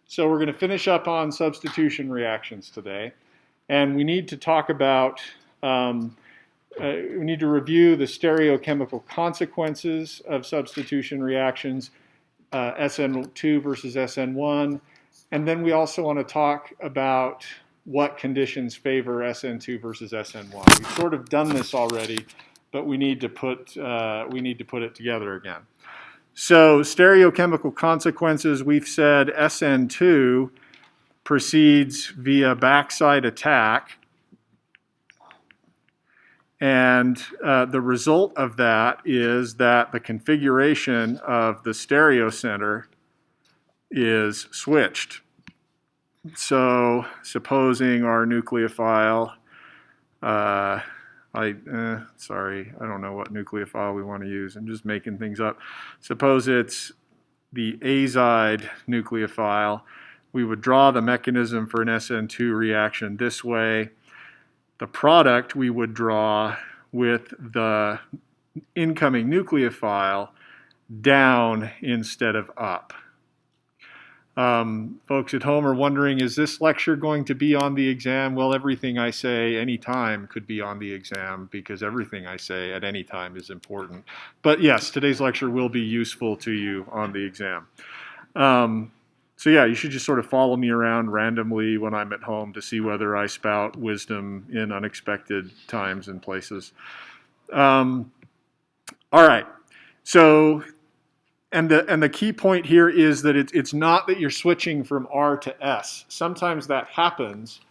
So we're going to finish up on substitution reactions today. And we need to talk about, we need to review the stereochemical consequences of substitution reactions, SN2 versus SN1. And then we also want to talk about what conditions favor SN2 versus SN1. We've sort of done this already, but we need to put it together again. So stereochemical consequences, we've said SN2 proceeds via backside attack, and the result of that is that the configuration of the stereocenter is switched. So supposing our nucleophile, sorry, I don't know what nucleophile we want to use. I'm just making things up. Suppose it's the azide nucleophile. We would draw the mechanism for an SN2 reaction this way. The product we would draw with the incoming nucleophile down instead of up. Folks at home are wondering, is this lecture going to be on the exam? Well, everything I say anytime could be on the exam because everything I say at any time is important. But yes, today's lecture will be useful to you on the exam. So yeah, you should just sort of follow me around randomly when I'm at home to see whether I spout wisdom in unexpected times and places. All right, so and the key point here is that it's not that you're switching from R to S. Sometimes that happens,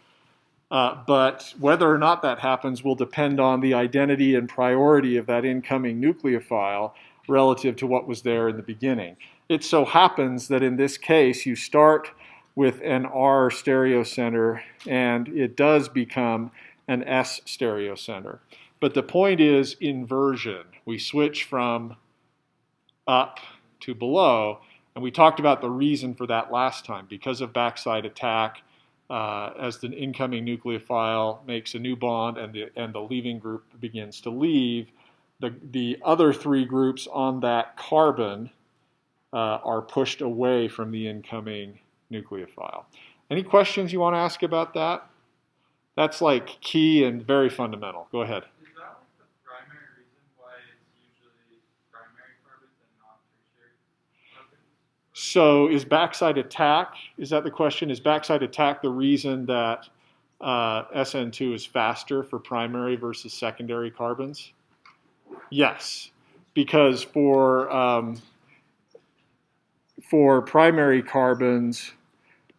but whether or not that happens will depend on the identity and priority of that incoming nucleophile relative to what was there in the beginning. It so happens that in this case, you start with an R stereocenter, and it does become an S stereocenter. But the point is inversion. We switch from up to below, and we talked about the reason for that last time. Because of backside attack, as the incoming nucleophile makes a new bond and the leaving group begins to leave, the other three groups on that carbon are pushed away from the incoming nucleophile. Any questions you want to ask about that? That's like key and very fundamental. Go ahead. Is that like the primary reason why it's usually primary carbons and not tertiary carbons? So is backside attack, is that the question? Is backside attack the reason that SN2 is faster for primary versus secondary carbons? Yes, because for primary carbons,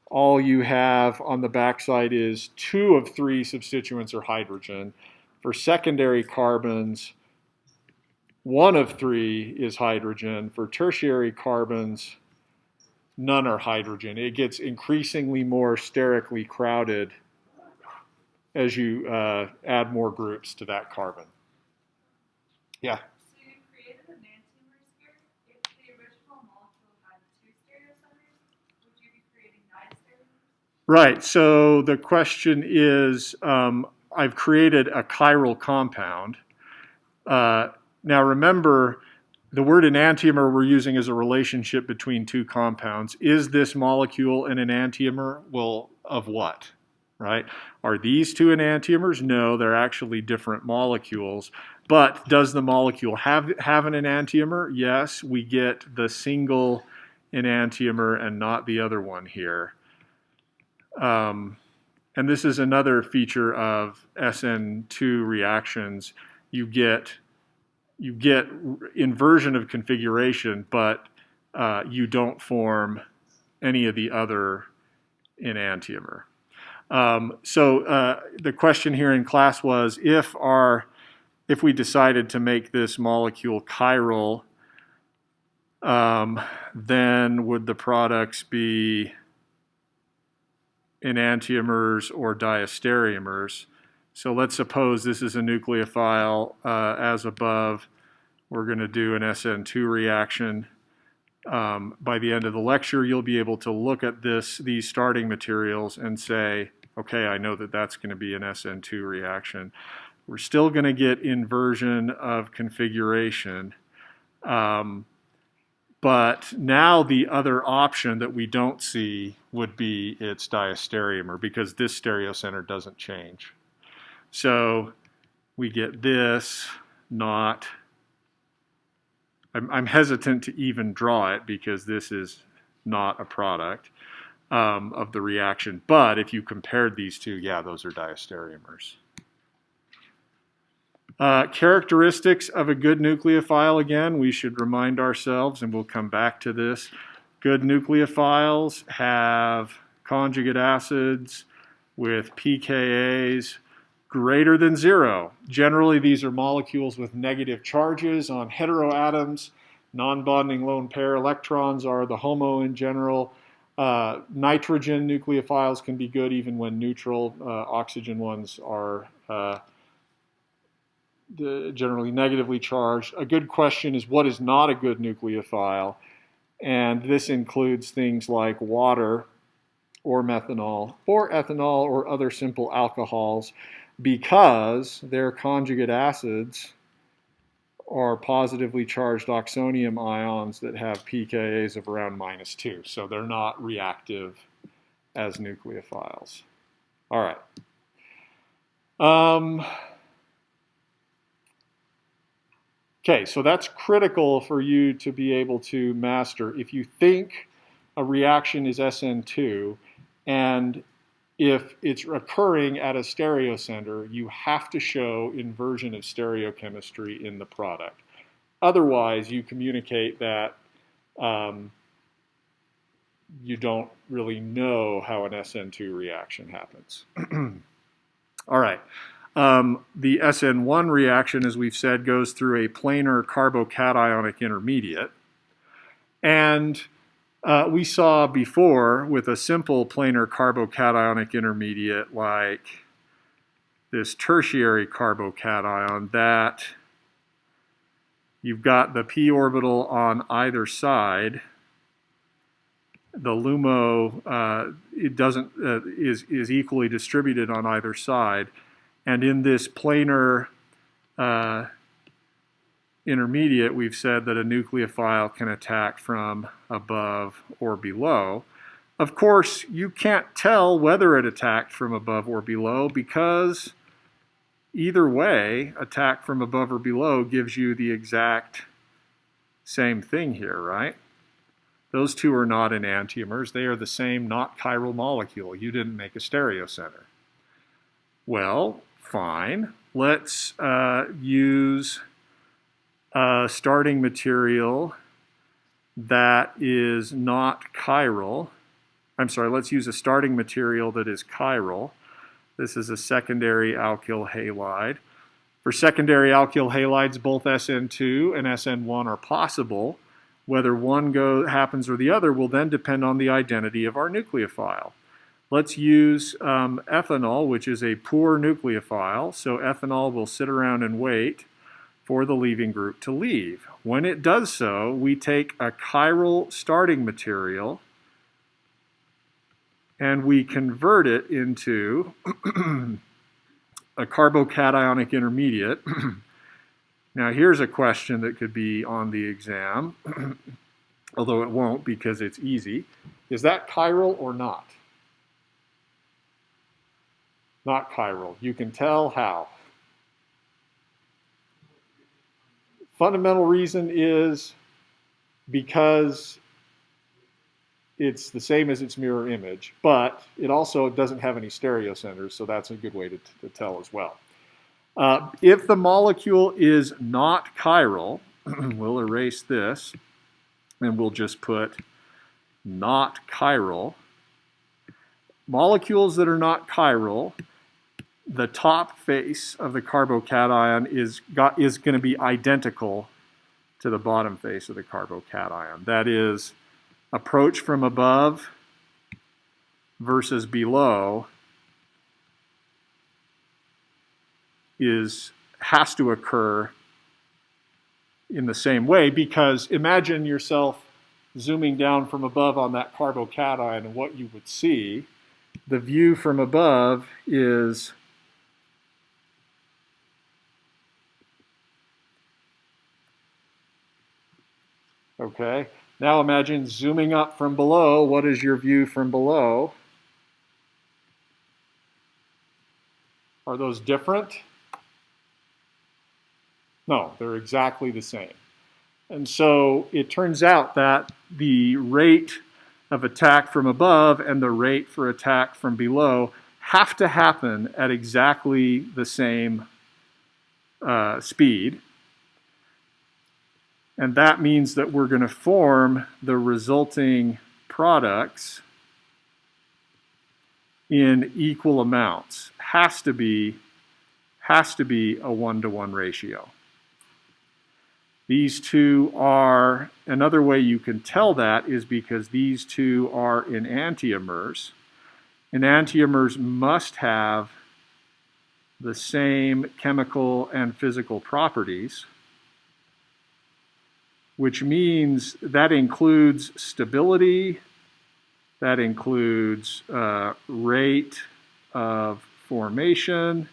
all you have on the backside is 2 of 3 substituents are hydrogen. For secondary carbons, 1 of 3 is hydrogen. For tertiary carbons, none are hydrogen. It gets increasingly more sterically crowded as you add more groups to that carbon. Yeah? So you created enantiomers here. If the original molecule had 2 stereocenters, would you be creating 9 stereocenters? Right. So the question is, I've created a chiral compound. Now remember, the word enantiomer we're using as a relationship between 2 compounds. Is this molecule an enantiomer? Well, of what? Right? Are these 2 enantiomers? No, they're actually different molecules. But does the molecule have an enantiomer? Yes, we get the single enantiomer and not the other one here. And this is another feature of SN2 reactions. You get inversion of configuration, but you don't form any of the other enantiomer. So the question here in class was, if we decided to make this molecule chiral, then would the products be enantiomers or diastereomers? So let's suppose this is a nucleophile as above. We're going to do an SN2 reaction. By the end of the lecture, you'll be able to look at these starting materials and say, okay, I know that that's going to be an SN2 reaction. We're still going to get inversion of configuration. But now the other option that we don't see would be its diastereomer, because this stereocenter doesn't change. So we get this not, I'm hesitant to even draw it because this is not a product of the reaction. But if you compared these two, yeah, those are diastereomers. Characteristics of a good nucleophile, again, we should remind ourselves, and we'll come back to this. Good nucleophiles have conjugate acids with pKa's greater than 0. Generally, these are molecules with negative charges on heteroatoms. Non-bonding lone pair electrons are the HOMO in general. Nitrogen nucleophiles can be good even when neutral. Oxygen ones are generally negatively charged. A good question is, what is not a good nucleophile? And this includes things like water or methanol or ethanol or other simple alcohols, because their conjugate acids are positively charged oxonium ions that have pKa's of around -2. So they're not reactive as nucleophiles. All right. Okay, so that's critical for you to be able to master. If you think a reaction is SN2, and if it's occurring at a stereocenter, you have to show inversion of stereochemistry in the product. Otherwise, you communicate that you don't really know how an SN2 reaction happens. All right. The SN1 reaction, as we've said, goes through a planar carbocationic intermediate. And we saw before with a simple planar carbocationic intermediate like this tertiary carbocation that you've got the p orbital on either side. The LUMO is equally distributed on either side. And in this planar intermediate, we've said that a nucleophile can attack from above or below. Of course, you can't tell whether it attacked from above or below, because either way, attack from above or below gives you the exact same thing here, right? Those two are not enantiomers. They are the same not chiral molecule. You didn't make a stereocenter. Well, fine. Let's use a starting material that is not chiral. I'm sorry, let's use a starting material that is chiral. This is a secondary alkyl halide. For secondary alkyl halides, both SN2 and SN1 are possible. Whether one happens or the other will then depend on the identity of our nucleophile. Let's use ethanol, which is a poor nucleophile. So ethanol will sit around and wait for the leaving group to leave. When it does so, we take a chiral starting material and we convert it into a carbocationic intermediate. Now here's a question that could be on the exam, although it won't because it's easy. Is that chiral or not? Not chiral. You can tell how. Fundamental reason is because it's the same as its mirror image, but it also doesn't have any stereocenters, so that's a good way to tell as well. If the molecule is not chiral, we'll erase this, and we'll just put not chiral. Molecules that are not chiral, the top face of the carbocation is going to be identical to the bottom face of the carbocation. That is, approach from above versus below has to occur in the same way, because imagine yourself zooming down from above on that carbocation, and what you would see, the view from above is okay. Now imagine zooming up from below. What is your view from below? Are those different? No, they're exactly the same. And so it turns out that the rate of attack from above and the rate for attack from below have to happen at exactly the same speed. And that means that we're going to form the resulting products in equal amounts. Has to be a 1-to-1 ratio. These two are, another way you can tell that is because these two are enantiomers. Enantiomers must have the same chemical and physical properties, which means that includes stability, that includes rate of formation,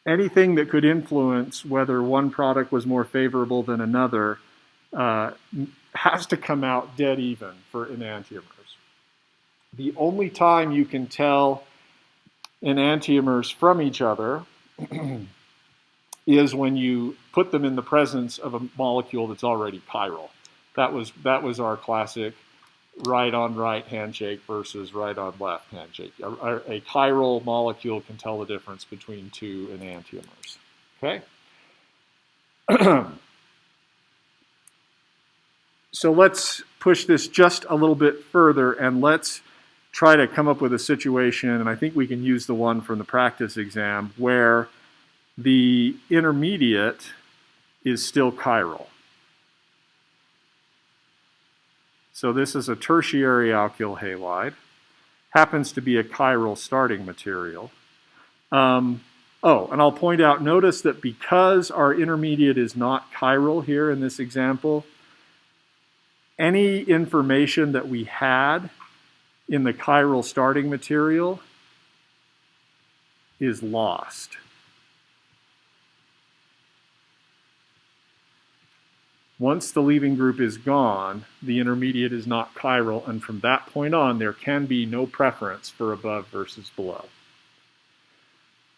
anything that could influence whether one product was more favorable than another has to come out dead even for enantiomers. The only time you can tell enantiomers from each other is when you put them in the presence of a molecule that's already chiral. That was our classic right-on-right handshake versus right-on-left handshake. A chiral molecule can tell the difference between two enantiomers. Okay? So let's push this just a little bit further and let's try to come up with a situation, and I think we can use the one from the practice exam, where the intermediate is still chiral. So this is a tertiary alkyl halide. Happens to be a chiral starting material. And I'll point out, notice that because our intermediate is not chiral here in this example, any information that we had in the chiral starting material is lost. Once the leaving group is gone, the intermediate is not chiral, and from that point on, there can be no preference for above versus below.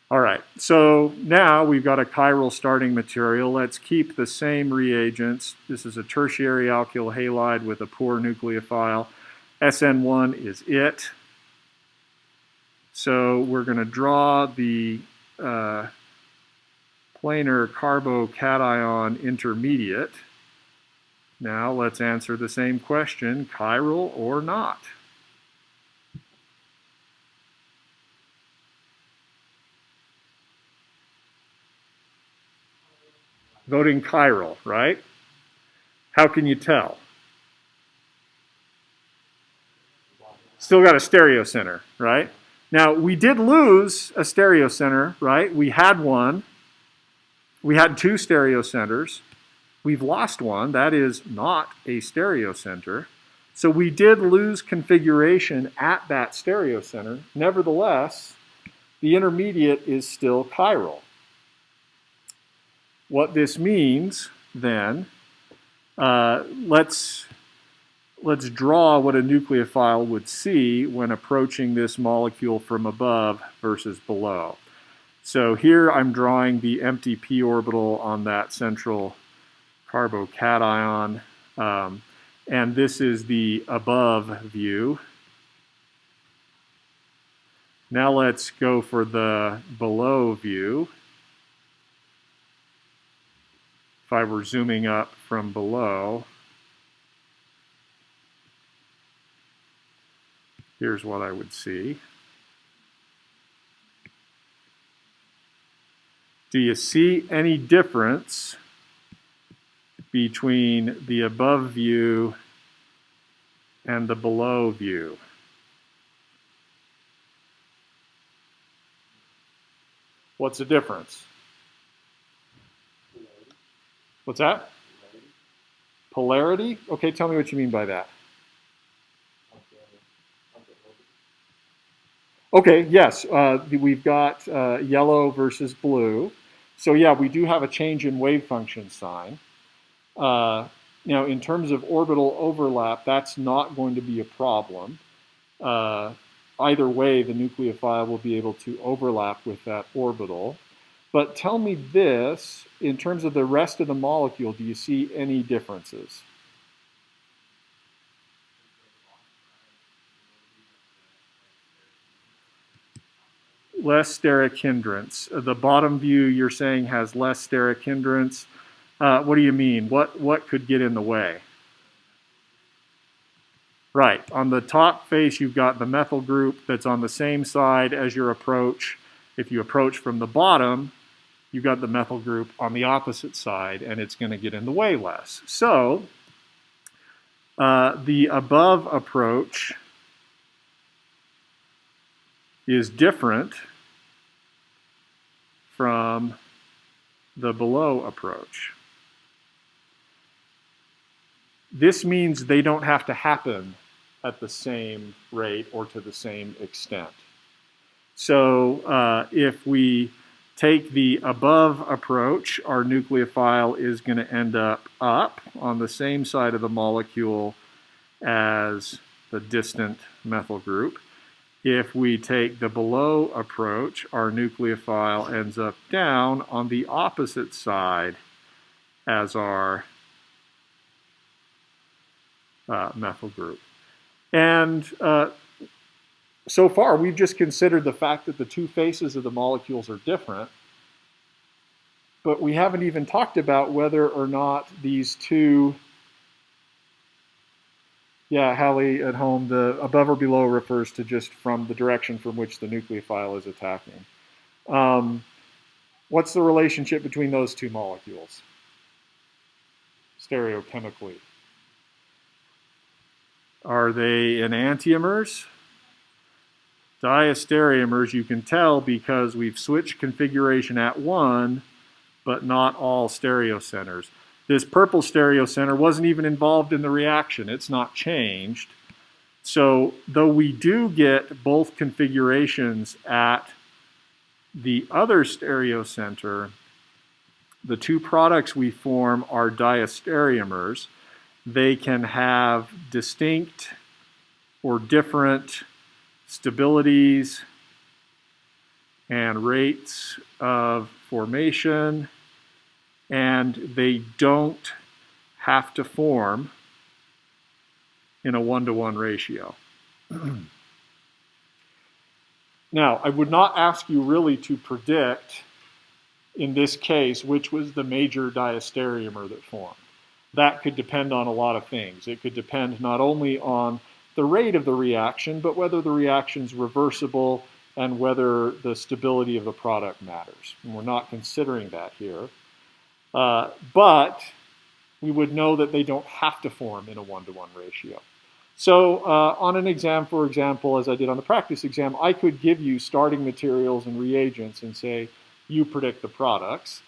All right, so now we've got a chiral starting material. Let's keep the same reagents. This is a tertiary alkyl halide with a poor nucleophile. SN1 is it. So we're going to draw the planar carbocation intermediate. Now let's answer the same question, chiral or not? Voting chiral, right? How can you tell? Still got a stereocenter, right? Now, we did lose a stereocenter, right? We had one. We had two stereocenters. We've lost one. That is not a stereocenter. So we did lose configuration at that stereocenter. Nevertheless, the intermediate is still chiral. What this means, then, let's draw what a nucleophile would see when approaching this molecule from above versus below. So here I'm drawing the empty p orbital on that central carbocation, and this is the above view. Now let's go for the below view. If I were zooming up from below, here's what I would see. Do you see any difference between the above view and the below view? What's the difference? What's that? Polarity? Okay, tell me what you mean by that. Okay, yes, we've got yellow versus blue. So yeah, we do have a change in wave function sign. Now, in terms of orbital overlap, that's not going to be a problem. Either way, the nucleophile will be able to overlap with that orbital. But tell me this, in terms of the rest of the molecule, do you see any differences? Less steric hindrance. The bottom view you're saying has less steric hindrance. What do you mean? What could get in the way? Right. On the top face, you've got the methyl group that's on the same side as your approach. If you approach from the bottom, you've got the methyl group on the opposite side, and it's going to get in the way less. So the above approach is different from the below approach. This means they don't have to happen at the same rate or to the same extent. So if we take the above approach, our nucleophile is going to end up on the same side of the molecule as the distant methyl group. If we take the below approach, our nucleophile ends up down on the opposite side as our methyl group. And so far, we've just considered the fact that the two faces of the molecules are different, but we haven't even talked about whether or not these two, yeah, Hallie at home, the above or below refers to just from the direction from which the nucleophile is attacking. What's the relationship between those two molecules, stereochemically? Are they enantiomers? Diastereomers, you can tell because we've switched configuration at 1, but not all stereocenters. This purple stereocenter wasn't even involved in the reaction. It's not changed. So though we do get both configurations at the other stereocenter, the two products we form are diastereomers. They can have distinct or different stabilities and rates of formation, and they don't have to form in a 1-to-1 ratio. Now, I would not ask you really to predict, in this case, which was the major diastereomer that formed. That could depend on a lot of things. It could depend not only on the rate of the reaction, but whether the reaction's reversible and whether the stability of the product matters. And we're not considering that here. But we would know that they don't have to form in a 1-to-1 ratio. So on an exam, for example, as I did on the practice exam, I could give you starting materials and reagents and say, you predict the products.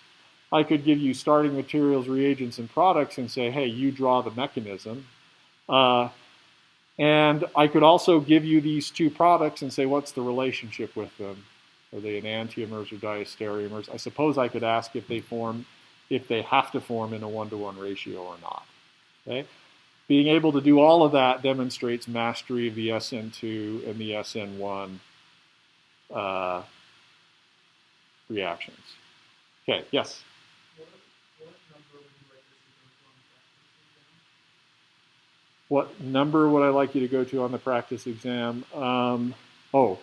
I could give you starting materials, reagents, and products and say, hey, you draw the mechanism. And I could also give you these two products and say, what's the relationship with them? Are they enantiomers or diastereomers? I suppose I could ask if they have to form in a 1-to-1 ratio or not. Okay? Being able to do all of that demonstrates mastery of the SN2 and the SN1 reactions. Okay, yes? What number would I like you to go to on the practice exam? Oh,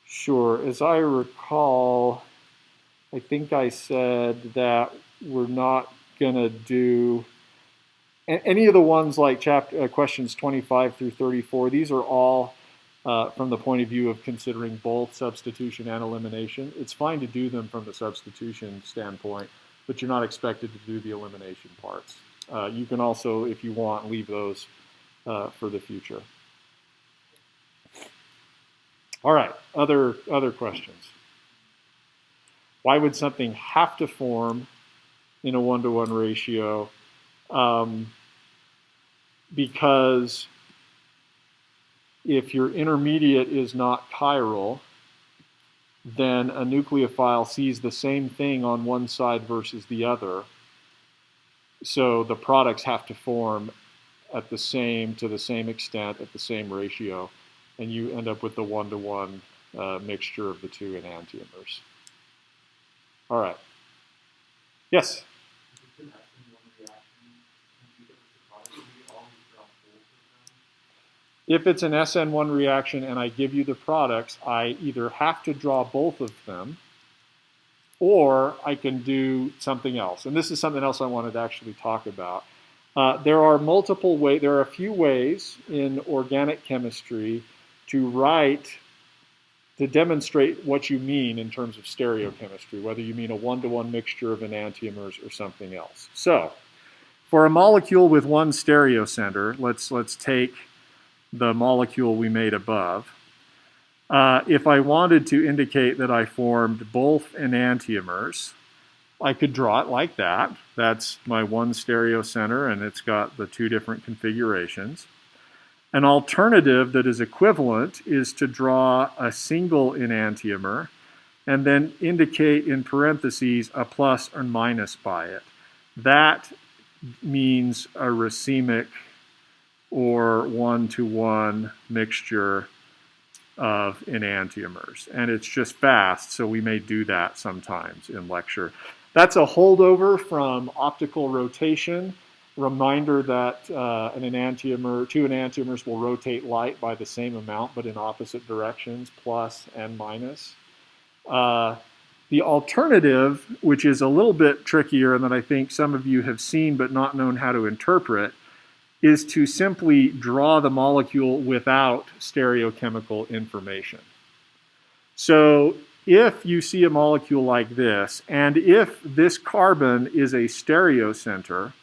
sure. As I recall, I think I said that we're not going to do any of the ones like questions 25 through 34. These are all from the point of view of considering both substitution and elimination. It's fine to do them from the substitution standpoint, but you're not expected to do the elimination parts. You can also, if you want, leave those for the future. All right, other questions. Why would something have to form in a 1-to-1 ratio? Because if your intermediate is not chiral, then a nucleophile sees the same thing on one side versus the other. so the products have to form at the same, to the same extent, at the same ratio, and you end up with the one-to-one mixture of the two enantiomers. All right. Yes? If it's an SN1 reaction and I give you the products, I either have to draw both of them, or I can do something else. And this is something else I wanted to actually talk about. There are multiple ways, there are a few ways in organic chemistry to write, to demonstrate what you mean in terms of stereochemistry, whether you mean a one-to-one mixture of enantiomers or something else. So, for a molecule with one stereocenter, let's take the molecule we made above. If I wanted to indicate that I formed both enantiomers, I could draw it like that. That's my one stereocenter, and it's got the two different configurations. An alternative that is equivalent is to draw a single enantiomer and then indicate in parentheses a plus or minus by it. That means a racemic or one-to-one mixture of enantiomers. And it's just fast, so we may do that sometimes in lecture. That's a holdover from optical rotation. Reminder that two enantiomers will rotate light by the same amount, but in opposite directions, plus and minus. The alternative, which is a little bit trickier and that I think some of you have seen but not known how to interpret, is to simply draw the molecule without stereochemical information. So if you see a molecule like this, and if this carbon is a stereocenter,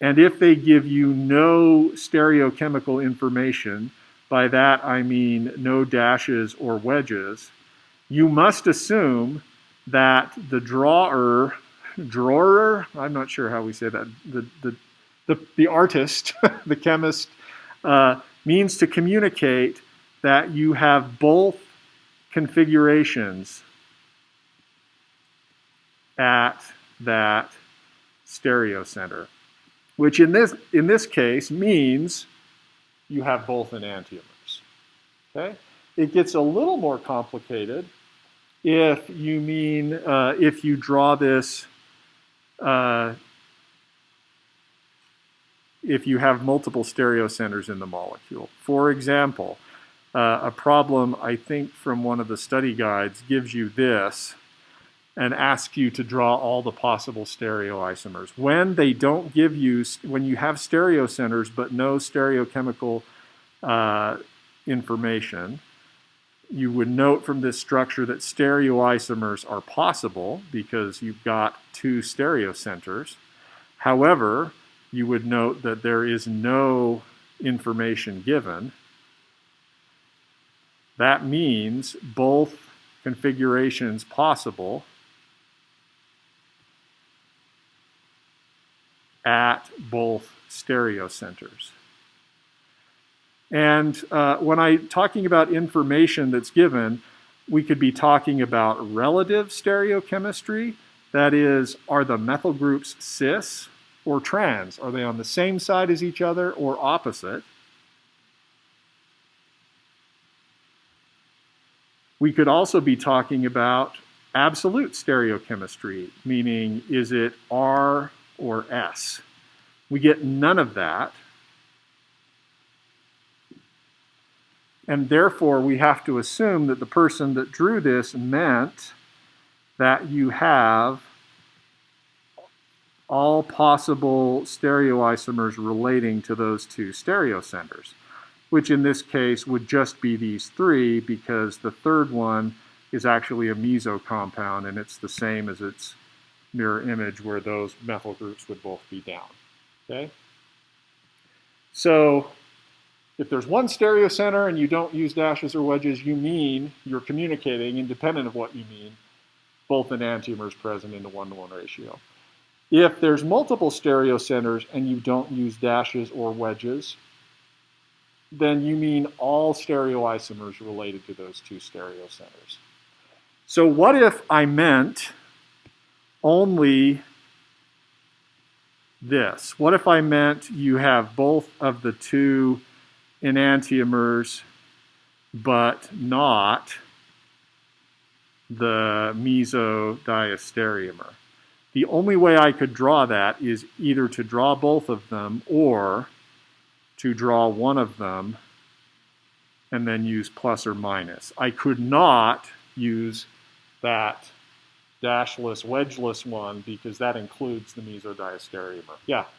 and if they give you no stereochemical information, by that I mean no dashes or wedges, you must assume that the drawer, I'm not sure how we say that, the artist, the chemist, means to communicate that you have both configurations at that stereocenter, which in this case means you have both enantiomers. Okay? It gets a little more complicated if you mean if you draw this. If you have multiple stereocenters in the molecule. For example, a problem I think from one of the study guides gives you this and asks you to draw all the possible stereoisomers. When they don't give you, when you have stereocenters but no stereochemical information, you would note from this structure that stereoisomers are possible because you've got two stereocenters. However, you would note that there is no information given. That means both configurations possible at both stereocenters. And when I'm talking about information that's given, we could be talking about relative stereochemistry. That is, are the methyl groups cis or trans? Are they on the same side as each other or opposite? We could also be talking about absolute stereochemistry, meaning is it R or S? We get none of that. And therefore, we have to assume that the person that drew this meant that you have all possible stereoisomers relating to those two stereocenters, which in this case would just be these three because the third one is actually a meso compound and it's the same as its mirror image where those methyl groups would both be down. Okay? So if there's one stereocenter and you don't use dashes or wedges, you mean you're communicating, independent of what you mean, both enantiomers present in a one-to-one ratio. If there's multiple stereocenters and you don't use dashes or wedges, then you mean all stereoisomers related to those two stereocenters. So what if I meant only this? What if I meant you have both of the two enantiomers, but not the mesodiastereomer? The only way I could draw that is either to draw both of them or to draw one of them and then use plus or minus. I could not use that dashless, wedgeless one because that includes the mesodiastereomer. Yeah? So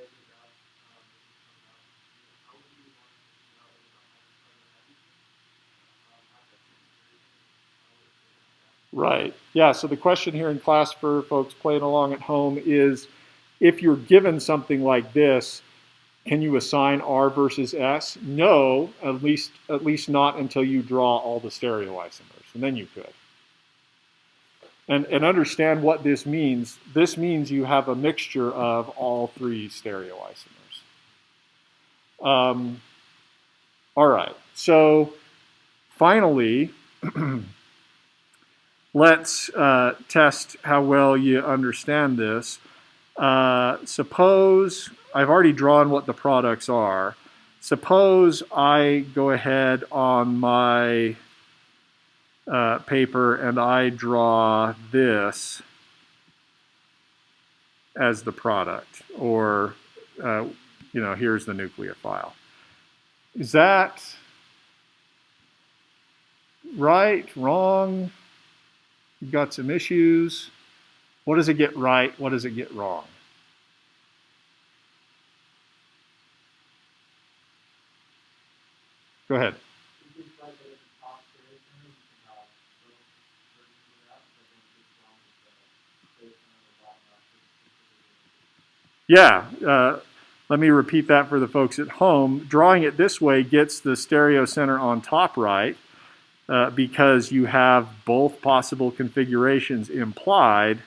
if you if you pull this Right. Yeah, so the question here in class for folks playing along at home is, if you're given something like this, can you assign R versus S? No, at least not until you draw all the stereoisomers, and then you could. And understand what this means. This means you have a mixture of all three stereoisomers. All right, so finally, let's test how well you understand this. Suppose, I've already drawn what the products are. Suppose I go ahead on my paper and I draw this as the product, or here's the nucleophile. Is that right, wrong? You've got some issues. What does it get right? What does it get wrong? Go ahead. Yeah, let me repeat that for the folks at home. Drawing it this way gets the stereo center on top right because you have both possible configurations implied.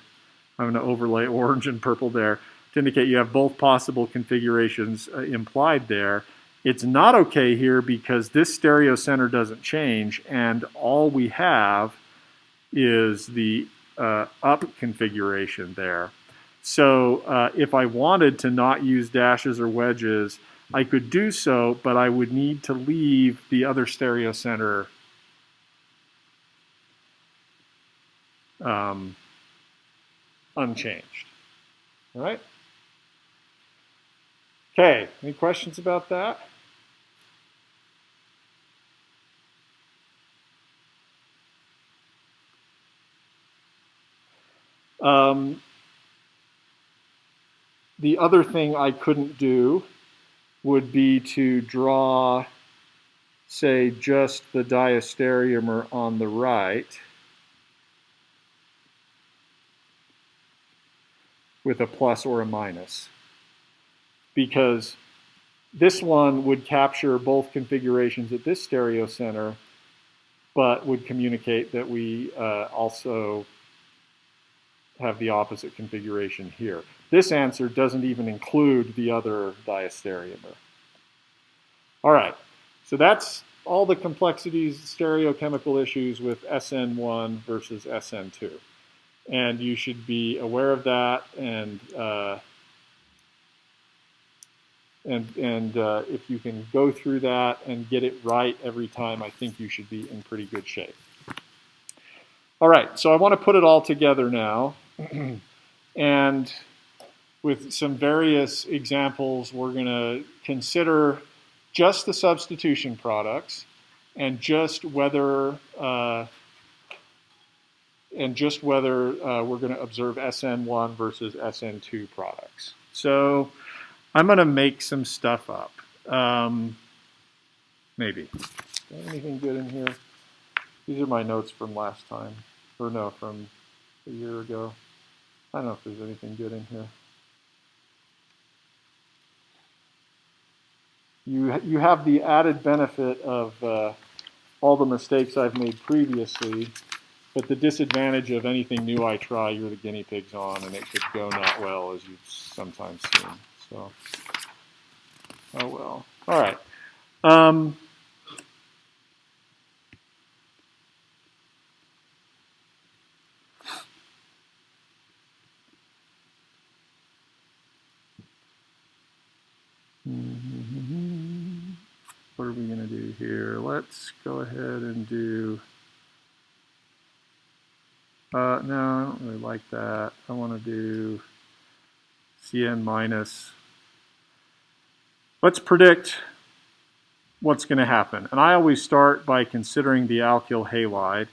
I'm going to overlay orange and purple there to indicate you have both possible configurations implied there. It's not okay here because this stereo center doesn't change, and all we have is the up configuration there. So if I wanted to not use dashes or wedges, I could do so, but I would need to leave the other stereo center unchanged. All right? Okay, any questions about that? The other thing I couldn't do would be to draw, say, just the diastereomer on the right with a plus or a minus, because this one would capture both configurations at this stereo center, but would communicate that we also have the opposite configuration here. This answer doesn't even include the other diastereomer. All right, so that's all the complexities, stereochemical issues with SN1 versus SN2. And you should be aware of that, and if you can go through that and get it right every time, I think you should be in pretty good shape. All right, so I want to put it all together now. And with some various examples, we're going to consider just the substitution products and just whether we're going to observe SN1 versus SN2 products. So I'm going to make some stuff up. Maybe. Anything good in here? These are my notes from last time. Or no, from a year ago. I don't know if there's anything good in here. You have the added benefit of all the mistakes I've made previously, but the disadvantage of anything new I try, you're the guinea pigs on, and it could go not well, as you've sometimes seen. So, oh well. All right. what are we going to do here? Let's go ahead and do, no, I don't really like that. I want to do Cn minus. Let's predict what's going to happen. And I always start by considering the alkyl halide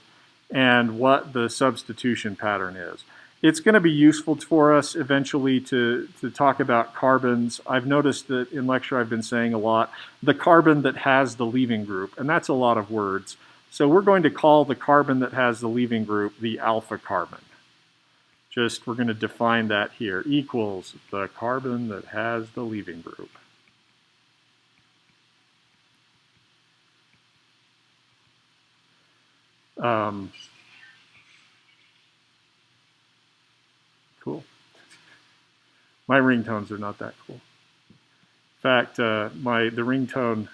and what the substitution pattern is. It's going to be useful for us eventually to talk about carbons. I've noticed that in lecture I've been saying a lot, the carbon that has the leaving group, and that's a lot of words. So we're going to call the carbon that has the leaving group the alpha carbon. Just, we're going to define that here, equals the carbon that has the leaving group. Cool. My ringtones are not that cool. In fact, the ringtone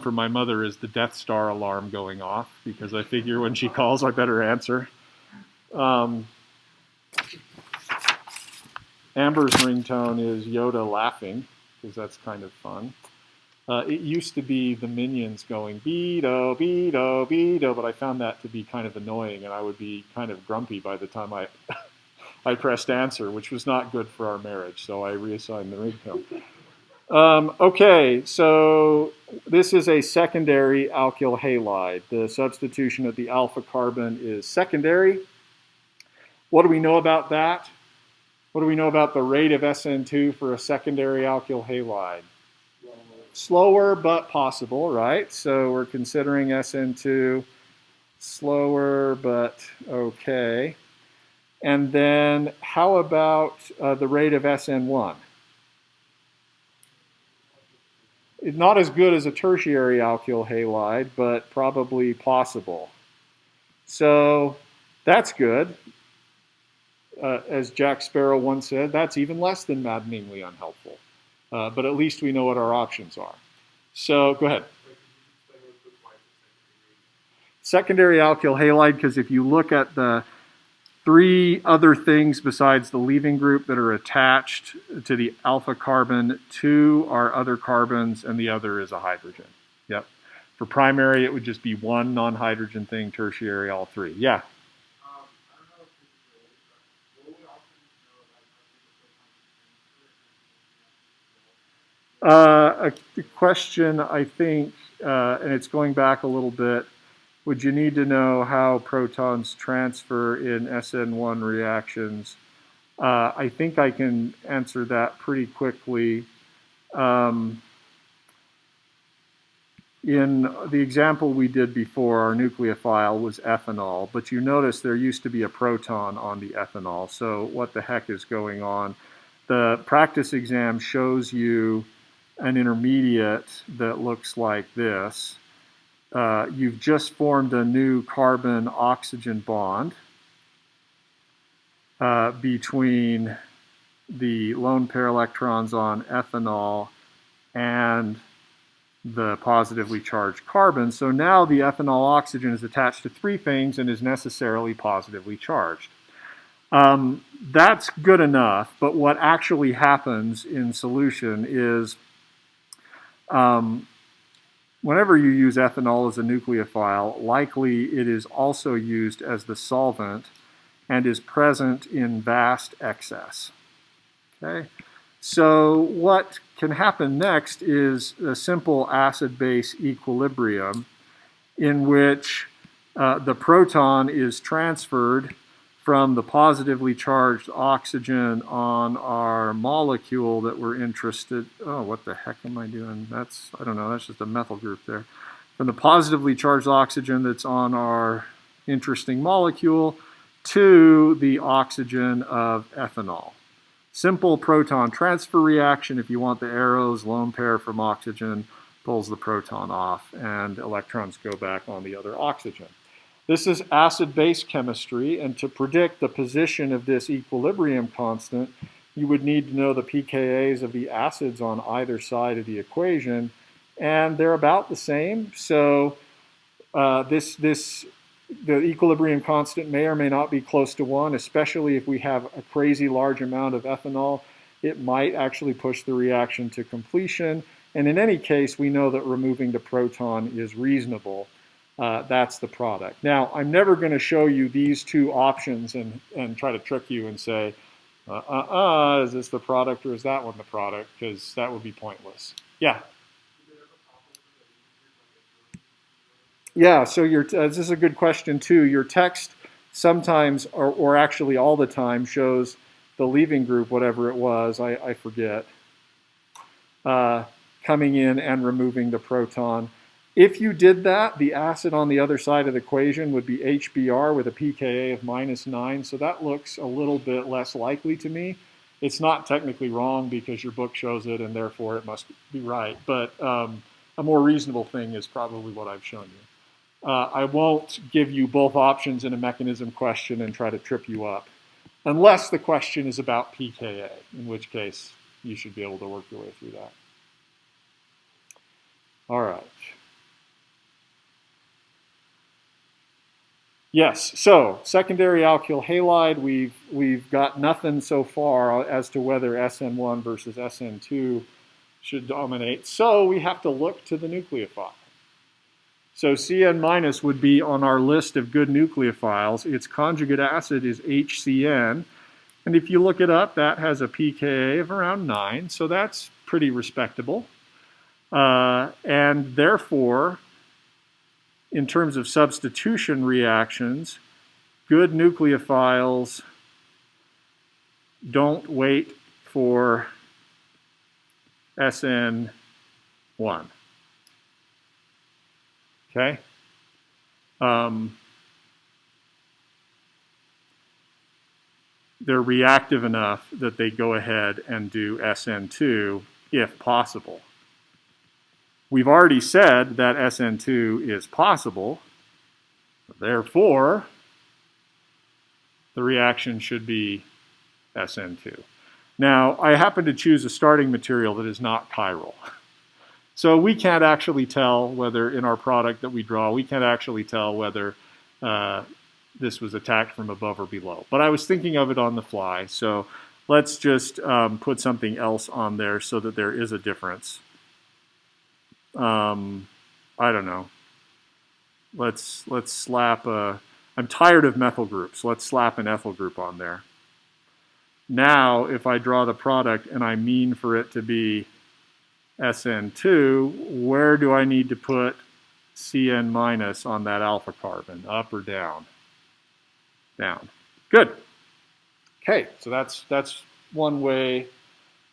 for my mother is the Death Star alarm going off, because I figure when she calls, I better answer. Amber's ringtone is Yoda laughing, because that's kind of fun. It used to be the Minions going Beto, Beto, Beto, but I found that to be kind of annoying, and I would be kind of grumpy by the time I pressed answer, which was not good for our marriage, so I reassigned the ringtone. Okay, so this is a secondary alkyl halide. The substitution of the alpha carbon is secondary. What do we know about that? What do we know about the rate of SN2 for a secondary alkyl halide? Slower, but possible, right? So we're considering SN2 slower, but okay. And then how about the rate of SN1? It's not as good as a tertiary alkyl halide, but probably possible. So that's good. As Jack Sparrow once said, that's even less than maddeningly unhelpful. But at least we know what our options are. So go ahead. Secondary alkyl halide, because if you look at the three other things besides the leaving group that are attached to the alpha carbon, two are other carbons and the other is a hydrogen. Yep. For primary, it would just be one non-hydrogen thing, tertiary, all three. Yeah. A question, I think, and it's going back a little bit, would you need to know how protons transfer in SN1 reactions? I think I can answer that pretty quickly. In the example we did before, our nucleophile was ethanol, but you notice there used to be a proton on the ethanol, so what the heck is going on? The practice exam shows you an intermediate that looks like this. You've just formed a new carbon-oxygen bond between the lone pair electrons on ethanol and the positively charged carbon. So now the ethanol oxygen is attached to three things and is necessarily positively charged. That's good enough, but what actually happens in solution is whenever you use ethanol as a nucleophile, likely it is also used as the solvent and is present in vast excess. Okay? So what can happen next is a simple acid-base equilibrium in which the proton is transferred from the positively charged oxygen on our molecule that we're interested. Oh, what the heck am I doing? That's, I don't know, that's just a methyl group there. From the positively charged oxygen that's on our interesting molecule to the oxygen of ethanol. Simple proton transfer reaction. If you want the arrows, lone pair from oxygen pulls the proton off and electrons go back on the other oxygen. This is acid-base chemistry, and to predict the position of this equilibrium constant, you would need to know the pKa's of the acids on either side of the equation, and they're about the same. So the equilibrium constant may or may not be close to 1, especially if we have a crazy large amount of ethanol. It might actually push the reaction to completion, And in any case, we know that removing the proton is reasonable. That's the product. Now, I'm never going to show you these two options and try to trick you and say, is this the product or is that one the product? Because that would be pointless. Yeah? Yeah, so this is a good question too. Your text sometimes, or actually all the time, shows the leaving group, whatever it was, I forget, coming in and removing the proton. If you did that, the acid on the other side of the equation would be HBr with a pKa of -9, so that looks a little bit less likely to me. It's not technically wrong because your book shows it and therefore it must be right, but a more reasonable thing is probably what I've shown you. I won't give you both options in a mechanism question and try to trip you up, unless the question is about pKa, in which case you should be able to work your way through that. All right. Yes, so secondary alkyl halide, we've got nothing so far as to whether SN1 versus SN2 should dominate, so we have to look to the nucleophile. So Cn- would be on our list of good nucleophiles. Its conjugate acid is HCN, and if you look it up, that has a pKa of around 9, so that's pretty respectable. And therefore, in terms of substitution reactions, good nucleophiles don't wait for SN1. Okay? They're reactive enough that they go ahead and do SN2 if possible. We've already said that SN2 is possible, therefore, the reaction should be SN2. Now, I happen to choose a starting material that is not chiral. So we can't actually tell whether in our product that we draw, we can't actually tell whether this was attacked from above or below. But I was thinking of it on the fly, so let's just put something else on there so that there is a difference. I don't know. Let's slap I'm tired of methyl groups. Let's slap an ethyl group on there. Now, if I draw the product and I mean for it to be SN2, where do I need to put Cn- on that alpha carbon? Up or down? Down. Good. Okay, so that's one way.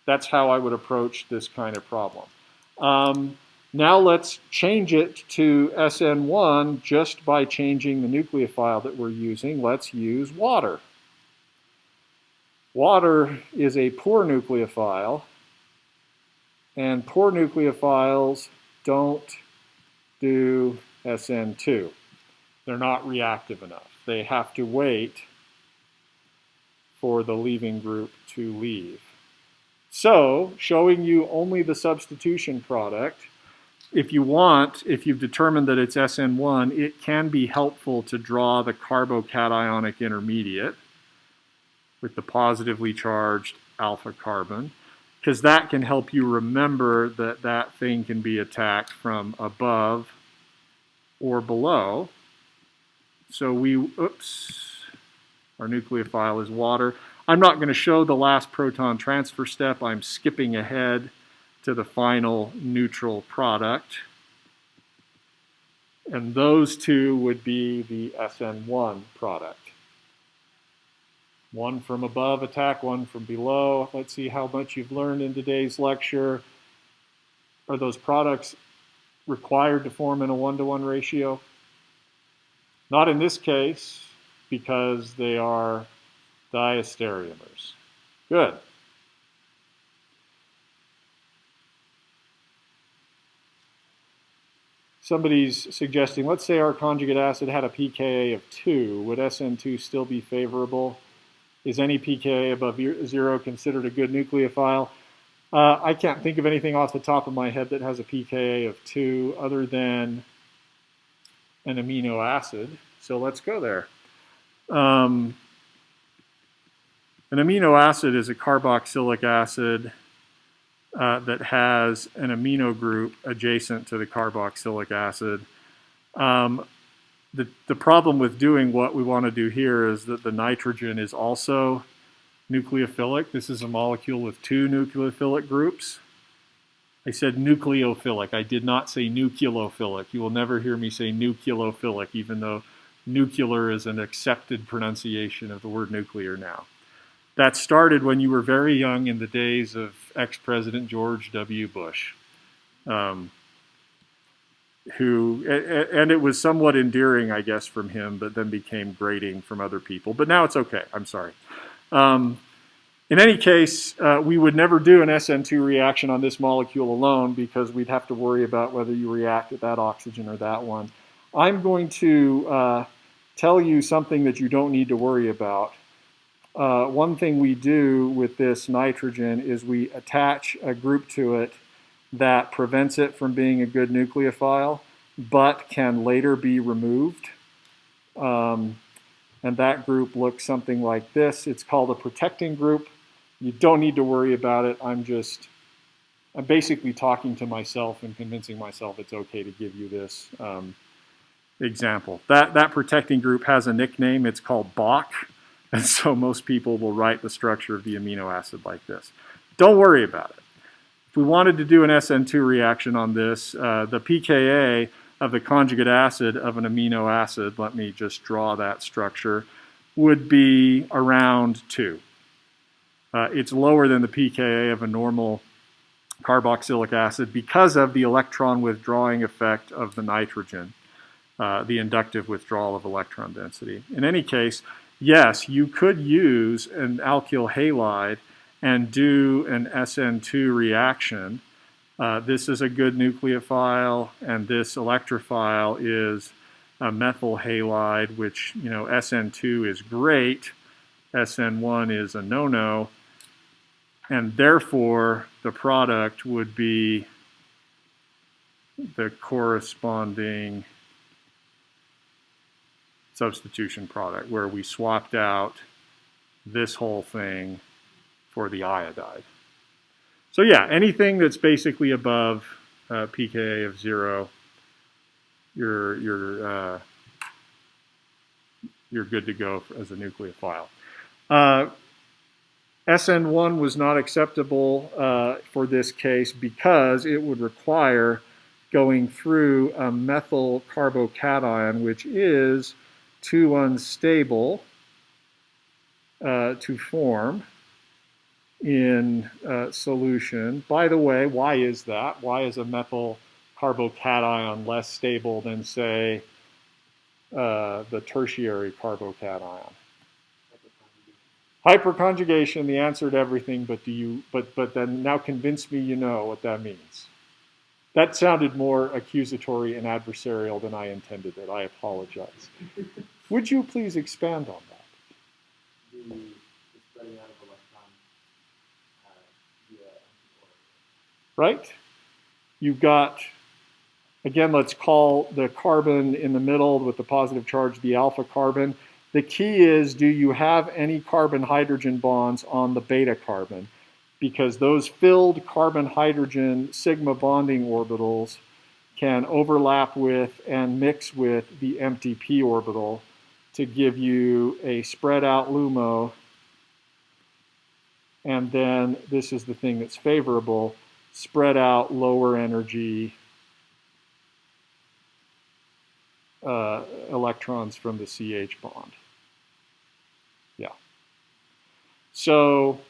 That's how I would approach this kind of problem. Now let's change it to SN1 just by changing the nucleophile that we're using. Let's use water. Water is a poor nucleophile, and poor nucleophiles don't do SN2. They're not reactive enough. They have to wait for the leaving group to leave. So, showing you only the substitution product, if you've determined that it's SN1, it can be helpful to draw the carbocationic intermediate with the positively charged alpha carbon, because that can help you remember that that thing can be attacked from above or below. So our nucleophile is water. I'm not going to show the last proton transfer step. I'm skipping ahead to the final neutral product. And those two would be the SN1 product. One from above attack, one from below. Let's see how much you've learned in today's lecture. Are those products required to form in a 1-to-1 ratio? Not in this case, because they are diastereomers. Good. Somebody's suggesting, let's say our conjugate acid had a pKa of 2. Would SN2 still be favorable? Is any pKa above 0 considered a good nucleophile? I can't think of anything off the top of my head that has a pKa of 2 other than an amino acid. So let's go there. An amino acid is a carboxylic acid. that has an amino group adjacent to the carboxylic acid. The problem with doing what we want to do here is that the nitrogen is also nucleophilic. This is a molecule with two nucleophilic groups. I said nucleophilic. I did not say nucleophilic. You will never hear me say nucleophilic, even though nuclear is an accepted pronunciation of the word nuclear now. That started when you were very young in the days of ex-President George W. Bush, and it was somewhat endearing, I guess, from him, but then became grating from other people. But now it's okay. I'm sorry. In any case, we would never do an SN2 reaction on this molecule alone because we'd have to worry about whether you react with that oxygen or that one. I'm going to tell you something that you don't need to worry about. One thing we do with this nitrogen is we attach a group to it that prevents it from being a good nucleophile, but can later be removed. And that group looks something like this. It's called a protecting group. You don't need to worry about it. I'm basically talking to myself and convincing myself it's okay to give you this example. That protecting group has a nickname. It's called Bach. And so most people will write the structure of the amino acid like this. Don't worry about it. If we wanted to do an SN2 reaction on this, the pKa of the conjugate acid of an amino acid, let me just draw that structure, would be around 2. It's lower than the pKa of a normal carboxylic acid because of the electron withdrawing effect of the nitrogen, the inductive withdrawal of electron density. In any case, yes, you could use an alkyl halide and do an SN2 reaction. This is a good nucleophile, and this electrophile is a methyl halide, which, you know, SN2 is great, SN1 is a no-no, and therefore the product would be the corresponding substitution product, where we swapped out this whole thing for the iodide. So yeah, anything that's basically above pKa of 0, you're good to go as a nucleophile. SN1 was not acceptable for this case because it would require going through a methyl carbocation, which is too unstable to form in solution. By the way, why is that? Why is a methyl carbocation less stable than, say, the tertiary carbocation? Hyperconjugation, the answer to everything, but then now convince me you know what that means. That sounded more accusatory and adversarial than I intended it. I apologize. Would you please expand on that? The spreading out of electrons via empty orbit. Right? You've got, again, let's call the carbon in the middle with the positive charge the alpha carbon. The key is, do you have any carbon-hydrogen bonds on the beta carbon? Because those filled carbon-hydrogen sigma bonding orbitals can overlap with and mix with the empty p orbital to give you a spread out LUMO. And then this is the thing that's favorable, spread out lower energy electrons from the CH bond. Yeah. So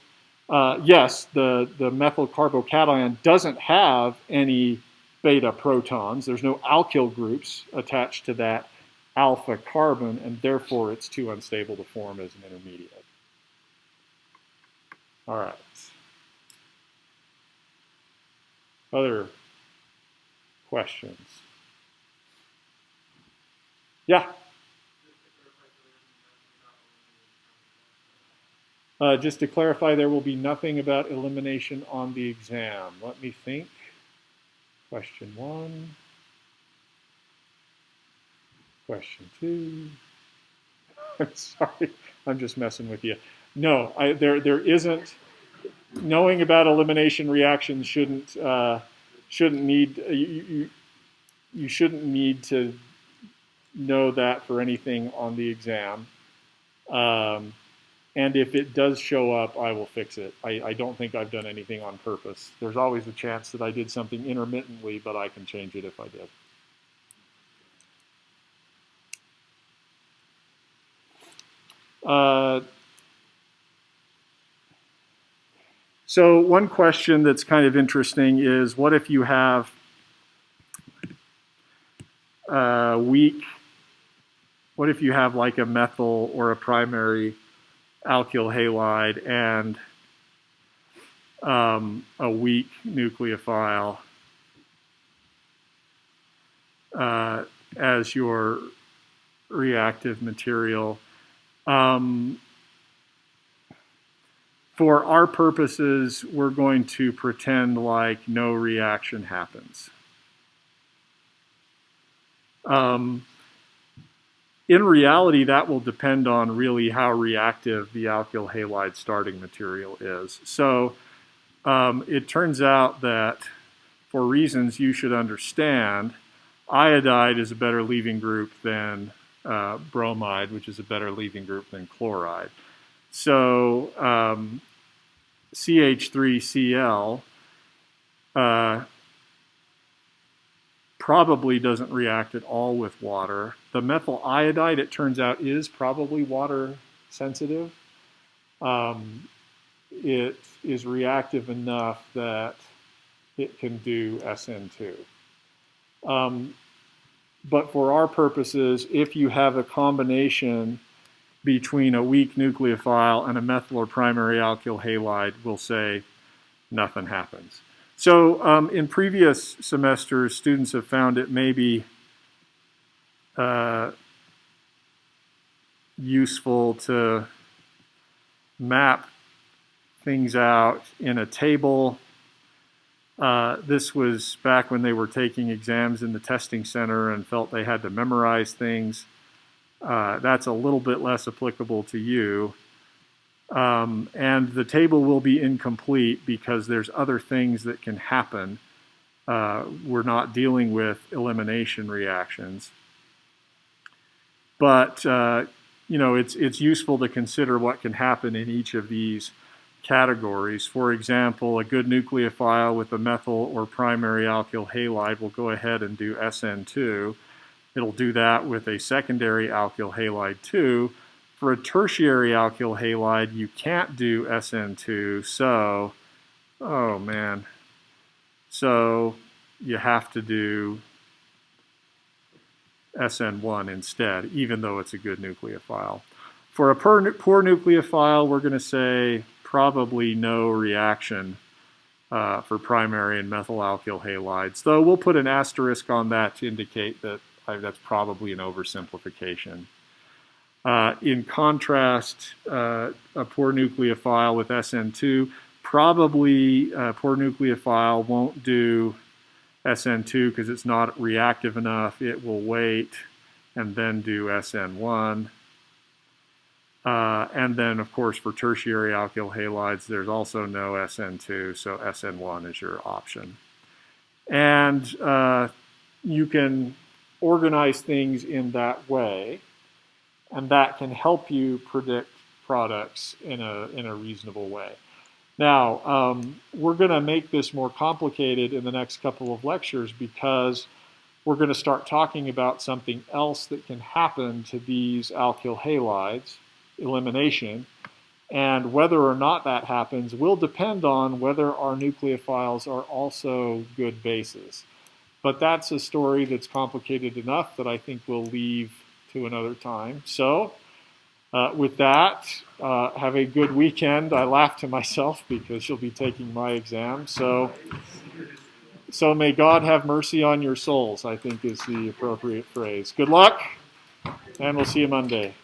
yes, the methyl carbocation doesn't have any beta protons. There's no alkyl groups attached to that alpha carbon, and therefore it's too unstable to form as an intermediate. All right. Other questions? Yeah. Just to clarify, there will be nothing about elimination on the exam. Let me think. Question 1. Question 2. I'm sorry, I'm just messing with you. No, there isn't. knowing about elimination reactions shouldn't need you shouldn't need to know that for anything on the exam. And if it does show up, I will fix it. I don't think I've done anything on purpose. There's always a chance that I did something intermittently, but I can change it if I did. So one question that's kind of interesting is, what if you have what if you have like a methyl or a primary alkyl halide and a weak nucleophile as your reactive material? For our purposes, we're going to pretend like no reaction happens. In reality, that will depend on really how reactive the alkyl halide starting material is. So it turns out that for reasons you should understand, iodide is a better leaving group than bromide, which is a better leaving group than chloride. So CH3Cl probably doesn't react at all with water. The methyl iodide, it turns out, is probably water sensitive. It is reactive enough that it can do SN2. But for our purposes, if you have a combination between a weak nucleophile and a methyl or primary alkyl halide, we'll say nothing happens. So in previous semesters, students have found it may be useful to map things out in a table. This was back when they were taking exams in the testing center and felt they had to memorize things. That's a little bit less applicable to you. And the table will be incomplete because there's other things that can happen. We're not dealing with elimination reactions. But you know, it's useful to consider what can happen in each of these categories. For example, a good nucleophile with a methyl or primary alkyl halide will go ahead and do SN2. It'll do that with a secondary alkyl halide too. For a tertiary alkyl halide, you can't do SN2, so, oh man, so you have to do SN1 instead, even though it's a good nucleophile. For a poor nucleophile, we're going to say probably no reaction for primary and methyl alkyl halides, though we'll put an asterisk on that to indicate that that's probably an oversimplification. In contrast, a poor nucleophile with SN2, probably a poor nucleophile won't do SN2 because it's not reactive enough. It will wait and then do SN1. And then, of course, for tertiary alkyl halides, there's also no SN2, so SN1 is your option. And you can organize things in that way, and that can help you predict products in a reasonable way. Now, we're going to make this more complicated in the next couple of lectures because we're going to start talking about something else that can happen to these alkyl halides, elimination, and whether or not that happens will depend on whether our nucleophiles are also good bases. But that's a story that's complicated enough that I think we'll leave to another time. So with that, have a good weekend. I laugh to myself because you'll be taking my exam. So may God have mercy on your souls, I think is the appropriate phrase. Good luck, and we'll see you Monday.